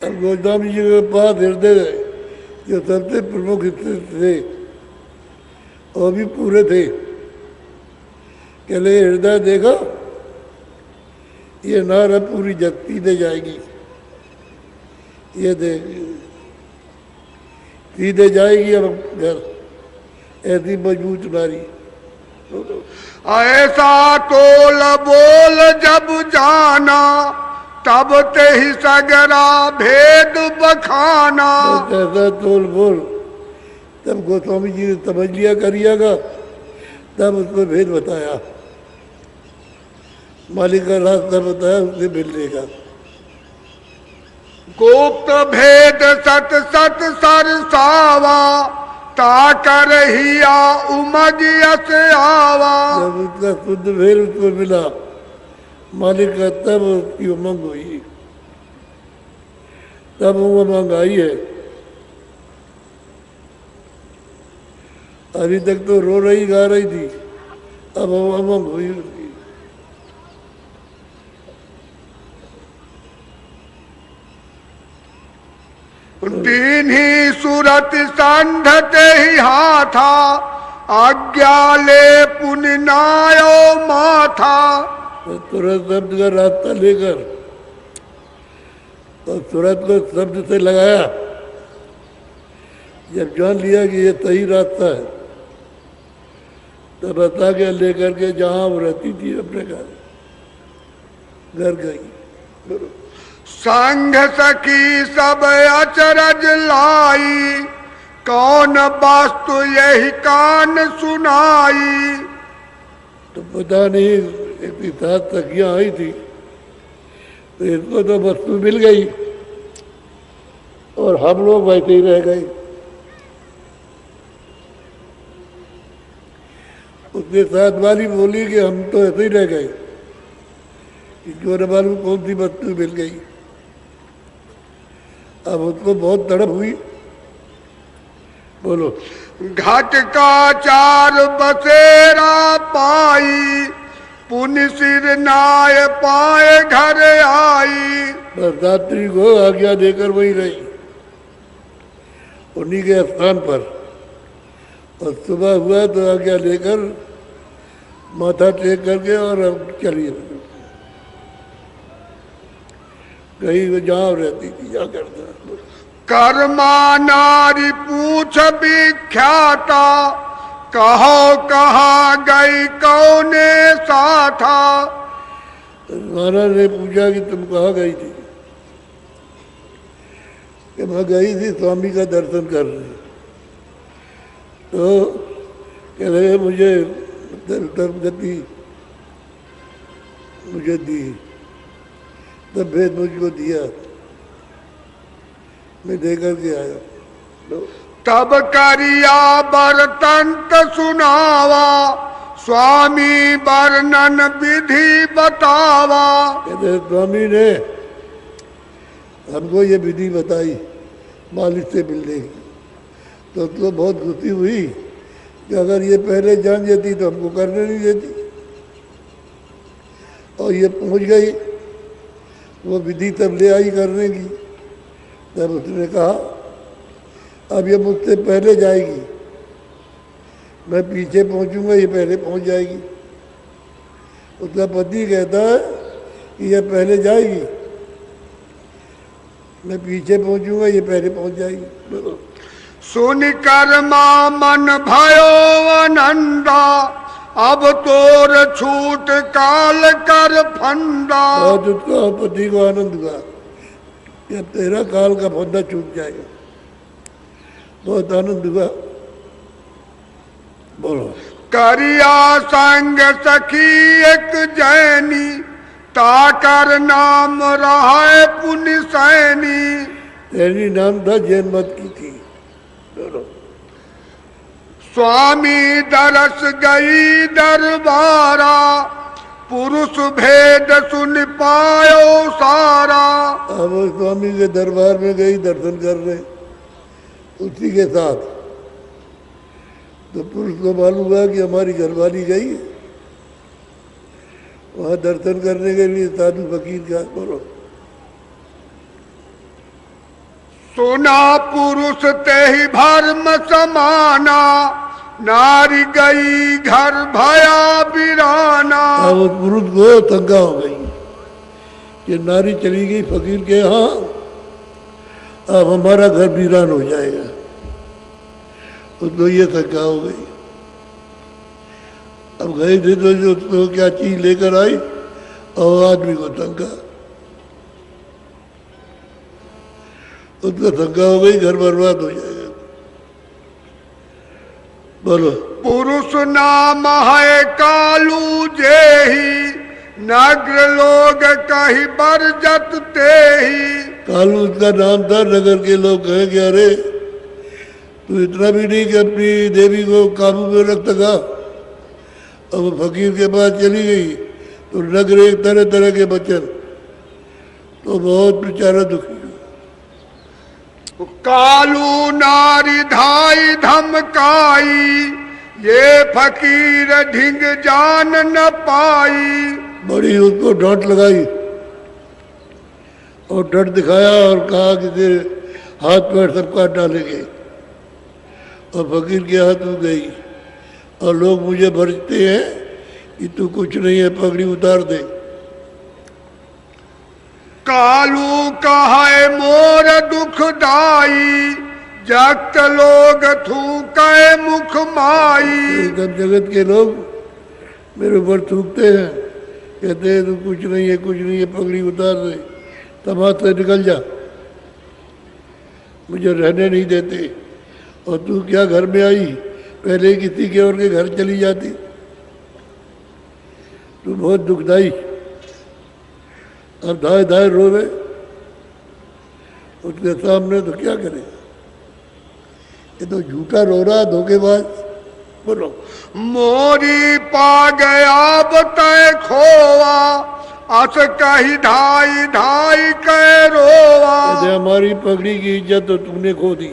अब गोस्वामी जी के पास हृदय जो सबसे प्रमुख थे वो भी पूरे थे। कहले हृदय देखा, ये नार अब पूरी जगती दे जाएगी, ये देख सीधे जाएगी अब घर, ऐसी मजबूत नारी। ऐसा तोल बोल जब जाना, तब ते ही सगरा भेद बखाना। ऐसा तोल बोल, तब गोस्वामी जी ने समझ लिया करिएगा, तब उसको भेद बताया, मालिक का रास्ता बताया उससे मिलने का। गुप्त भेद सत सत सरसावा, ताकर हिया उमज यस आवा। जब उसका शुद्ध भेद उसको मिला मालिक का, तब उसकी उमंग हुई, तब वो उमंग आई है। अभी तक तो रो रही गा रही थी, अब वो उमंग हुई उसकी। दीन ही सूरत संधते ही हाथा, आज्ञा ले पुण्य नायो माथा। तो तुरंत शब्द का रास्ता लेकर और तुरंत को शब्द से लगाया। जब जान लिया कि ये सही रास्ता है, तब बता के लेकर के जहाँ वो रहती थी अपने घर गई। संघ सखी सब अचरज लाई, कौन वस्तु यही कान सुनाई। तो पता नहीं एक साथ सखियाँ आई थी, तो इसको तो वस्तु मिल गई और हम लोग वैसे ही रह गए। उसके साथ वाली बोली कि हम तो ऐसे ही रह गए, इसको न मालूम कौन सी वस्तु मिल गई। अब उसको बहुत तड़प हुई। बोलो। घट का चार बसेरा पाई, पुण्य सिर नाय पाए घर आई। बस रात्रि को आज्ञा देकर वहीं रही, उन्हीं के स्थान पर। और सुबह हुआ तो आज्ञा लेकर माथा टेक करके और अब चलिए कहीं जहाँ रहती थी जा करता। कर्मा नारी पूछ विख्याता, कहो कहाँ गई कौने साथा। महाराज ने पूछा कि तुम कहाँ गई थी? कि मैं गई थी स्वामी का दर्शन करने। तो कह रहे मुझे गति मुझे दी, तब भेद मुझको दिया, मैं दे करके आया। तब करिया बरतंत सुनावा, स्वामी वर्णन विधि बतावा। कहते स्वामी ने हमको ये विधि बताई मालिक से मिलने की। तो उसको बहुत खुशी हुई कि अगर ये पहले जान जाती तो हमको करने नहीं देती। और ये पहुंच गई, वो विधि तब ले आई करने की। तब उसने कहा अब ये मुझसे पहले जाएगी, मैं पीछे पहुंचूंगा, ये पहले पहुंच जाएगी। उसका पति कहता है कि ये पहले जाएगी, मैं पीछे पहुंचूंगा, ये पहले पहुंच जाएगी। सुन कर मन भयो आनंदा, अब तोर छूट काल कर फंदा। बहुत उसका पति को आनंद हुआ कि अब तेरा काल का फंदा छूट जाएगा। बहुत आनंद हुआ। बोलो। करिया संग सखी एक जैनी, ताकर नाम रहा पुण्य सैनी। तेरी नाम था जैन मत की थी। बोलो। स्वामी दरस गई दरबारा, पुरुष भेद सुन पायो सारा। अब स्वामी के दरबार में गई दर्शन करने, उसी के साथ तो पुरुष को मालूम हुआ कि हमारी घरवाली गई है वहाँ दर्शन करने के लिए साधु फकीर का। बोलो। सुना पुरुष ते ही भर्म समाना, नारी गई घर भया बिराना। अब उस पुरुष को तंगा हो गई कि नारी चली गई फकीर के यहाँ, अब हमारा घर वीरान हो जाएगा। उसको ये तंगा हो गई। अब गए थे तो जो उसको क्या चीज लेकर आई और आदमी को तंगा, उसको तंगा हो गई, घर बर्बाद हो जाएगा। बोलो। पुरुष नाम है कालू जेही, नगर लोग कही बरजत ते ही। कालू उसका नाम था। नगर के लोग कहे कि अरे तू इतना भी नहीं कि अपनी देवी को काबू में रख सका। अब वो फकीर के पास चली गई तो नगर एक तरह तरह के बचन, तो बहुत बेचारा दुखी। कालू नारी धाई धमकाई, ये फकीर ढिंग जान न पाई। बड़ी उसको डांट लगाई और डर दिखाया और कहा कि तेरे हाथ पैर सब काट डालेंगे। और फकीर के हाथ में गई और लोग मुझे भरते हैं कि तू कुछ नहीं है, पगड़ी उतार दे। कालू कहे मोर दुखदाई, जगत लोग थूके मुख माई। एकदम जगत के लोग मेरे ऊपर थूकते हैं, कहते हैं तू कुछ नहीं है, कुछ नहीं है, पगड़ी उतार दे, तमाम से निकल जा, मुझे रहने नहीं देते। और तू क्या घर में आई, पहले ही किसी के और के घर चली जाती। तू बहुत दुखदाई। अब धाए धाए रोवे, उसके सामने तो क्या करे, ये तो झूठा रो रहा, धोखेबाज। बोलो। मोरी पा गया बताए खोवा, अस कही ढाई ढाई कह रोवा। कहते हमारी पगड़ी की इज्जत तो तूने खो दी।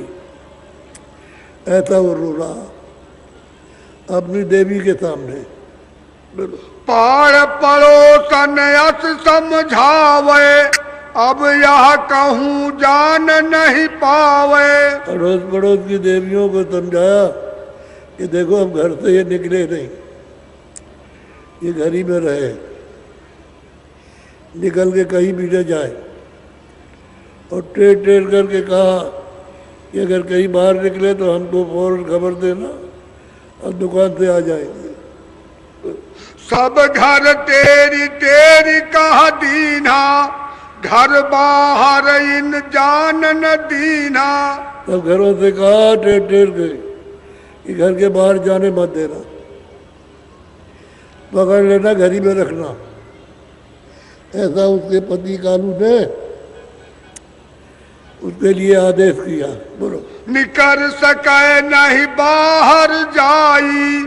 ऐसा वो रो रहा अपनी देवी के सामने। बोलो। पाड़ पड़ोसन अस समझावे, अब यह कहूँ जान नहीं पावे। अड़ोस पड़ोस की देवियों को समझाया कि देखो अब घर से ये निकले नहीं, ये घर ही में रहे, निकल के कहीं भी न जाए। और टेढ़ टेढ़ करके कहा कि अगर कहीं बाहर निकले तो हमको फौरन खबर देना और दुकान से आ जाएंगे। सब घर तेरी तेरी कह दीना, घर बाहर इन जान न दीना। तब घरों से कहा टेढ़ टेढ़ के कि घर के बाहर जाने मत देना, पकड़ लेना, घर ही में रखना। ऐसा उसके पति कालू ने उसके लिए आदेश किया। बोलो। निकर सके नहीं बाहर जाई,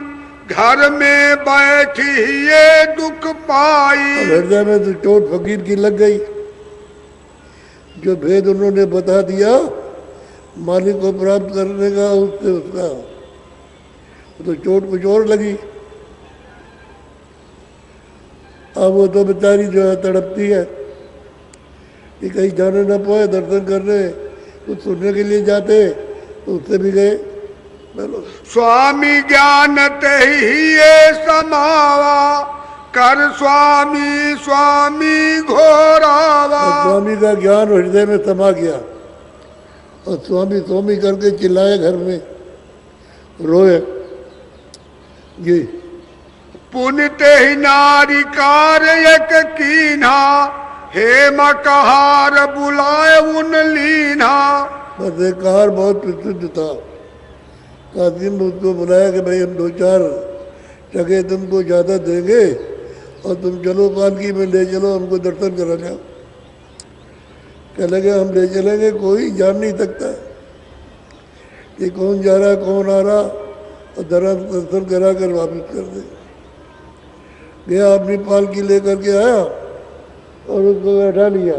घर में बैठी ये दुख पाई। हृदय में तो चोट फकीर की लग गई। जो भेद उन्होंने बता दिया मालिक को प्राप्त करने का, उससे उसका तो चोट कुछ और लगी। अब वो तो बेचारी जो है तड़पती है कि कहीं जाने न पाए, दर्शन करने कुछ सुनने के लिए जाते तो उससे भी गए। स्वामी ज्ञान ते ही ये समावा, कर स्वामी स्वामी घोरावा। स्वामी का ज्ञान हृदय में समा गया और स्वामी स्वामी करके चिल्लाए, घर में रोए। जी। पुण्य ते ही नारी कार्य कीन्हा, हे मकहार बुलाए उन लीना। बस एक कार बहुत प्रसिद्ध था, कासिम उसको बुलाया कि भाई हम 2-4 टके तुमको ज़्यादा देंगे और तुम चलो पालकी में ले चलो, हमको दर्शन करा जाओ। कह लगे हम ले चलेंगे, कोई जान नहीं सकता कि कौन जा रहा कौन आ रहा, और दर्शन करा कर वापस कर दे। गया अपनी पालकी लेकर के आया और उसको बैठा लिया।